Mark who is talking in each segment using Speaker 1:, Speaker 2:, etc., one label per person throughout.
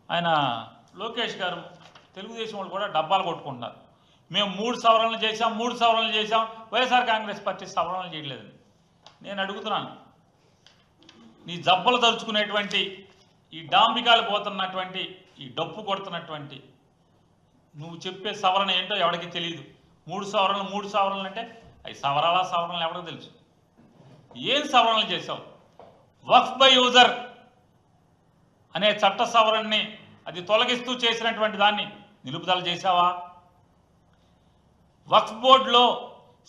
Speaker 1: ఆయన లోకేష్ గారు తెలుగుదేశం వాళ్ళు కూడా డబ్బాలు కొట్టుకుంటున్నారు. మేము 3 సవరణలు చేశాం, 3 సవరణలు చేశాం, వైఎస్ఆర్ కాంగ్రెస్ పార్టీ సవరణలు చేయలేదని. నేను అడుగుతున్నాను, నీ జబ్బలు తరుచుకునేటువంటి ఈ డాంబికాలు పోతున్నటువంటి ఈ డప్పు కొడుతున్నటువంటి నువ్వు చెప్పే సవరణ ఏంటో ఎవరికి తెలియదు. 3 సవరణలు అంటే అవి సవరణలు ఎవరికి తెలుసు? ఏం సవరణలు చేశావు? వక్ఫ్ బై యూజర్ అనే చట్ట సవరణని అది తొలగిస్తూ చేసినటువంటి దాన్ని నిలుపుదల చేశావా? వక్ఫ్ బోర్డులో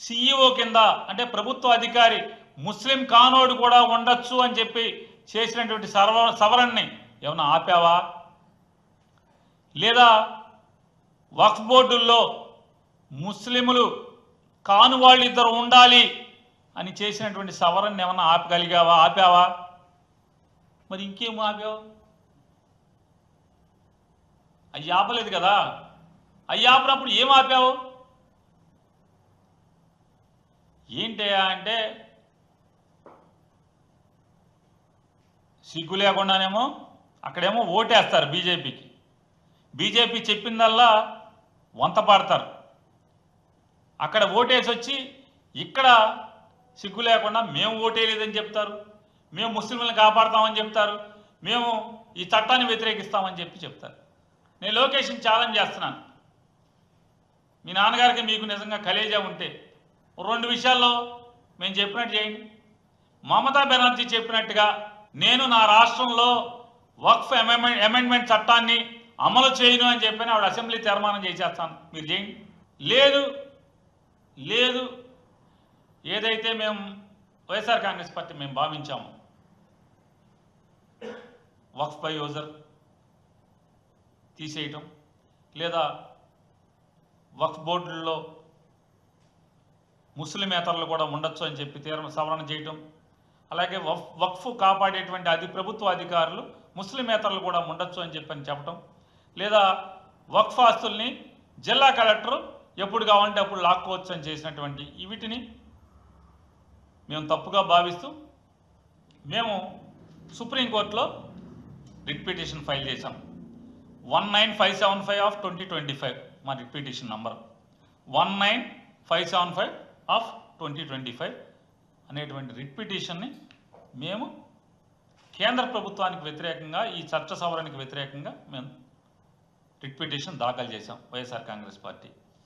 Speaker 1: సిఇఓ కింద అంటే ప్రభుత్వ అధికారి ముస్లిం కానోడు కూడా ఉండొచ్చు అని చెప్పి చేసినటువంటి సవరణని ఏమైనా ఆపావా? లేదా వక్ఫ్ బోర్డుల్లో ముస్లిములు కాను వాళ్ళు ఇద్దరు ఉండాలి అని చేసినటువంటి సవరణని ఏమన్నా ఆపావా? మరి ఇంకేం ఆపావు? అవి ఆపలేదు కదా. అవి ఆపినప్పుడు ఏం ఆపావు? ఏంటయ్యా అంటే సిగ్గు లేకుండానేమో అక్కడేమో ఓటేస్తారు బీజేపీకి. బీజేపీ చెప్పిందల్లా వంత పాడతారు. అక్కడ ఓటేసి వచ్చి ఇక్కడ సిగ్గు లేకుండా మేము ఓటేయలేదని చెప్తారు, మేము ముస్లింలను కాపాడుతామని చెప్తారు, మేము ఈ చట్టాన్ని వ్యతిరేకిస్తామని చెప్తారు. నేను లోకేష్ని ఛాలెంజ్ చేస్తున్నాను. మీ నాన్నగారికి మీకు నిజంగా కలేజా ఉంటే 2 విషయాల్లో మేము చెప్పినట్టు చేయండి. మమతా బెనర్జీ చెప్పినట్టుగా నేను నా రాష్ట్రంలో వక్ఫ్ అమెండ్మెంట్ చట్టాన్ని అమలు చేయను అని చెప్పిన ఆవిడ అసెంబ్లీ తీర్మానం చేసేస్తాను, మీరు చేయండి. లేదు ఏదైతే మేము వైఎస్ఆర్ కాంగ్రెస్ పార్టీ మేము భావించాము వక్ఫ్ బై యూజర్ తీసేయటం, లేదా వక్ఫ్ బోర్డుల్లో ముస్లిమేతరులు కూడా ఉండొచ్చు అని చెప్పి సవరణ చేయటం, అలాగే వక్ఫ్ కాపాడేటువంటి ప్రభుత్వ అధికారులు ముస్లిమేతరులు కూడా ఉండొచ్చు అని చెప్పటం, లేదా వక్ఫ్ ఆస్తుల్ని జిల్లా కలెక్టర్ ఎప్పుడు కావాలంటే అప్పుడు లాక్కోవచ్చు అని చేసినటువంటి వీటిని మేము తప్పుగా భావిస్తూ మేము సుప్రీంకోర్టులో రిట్ పిటిషన్ ఫైల్ చేశాం. 19575 ఆఫ్ 2025 మా రిట్ పిటిషన్ నంబర్ 19575 ఆఫ్ 2025 అనేటువంటి రిట్ పిటిషన్ని మేము కేంద్ర ప్రభుత్వానికి వ్యతిరేకంగా ఈ చట్ట సవరణకి వ్యతిరేకంగా మేము రిట్ పిటిషన్ దాఖలు చేశాం వైఎస్ఆర్ కాంగ్రెస్ పార్టీ.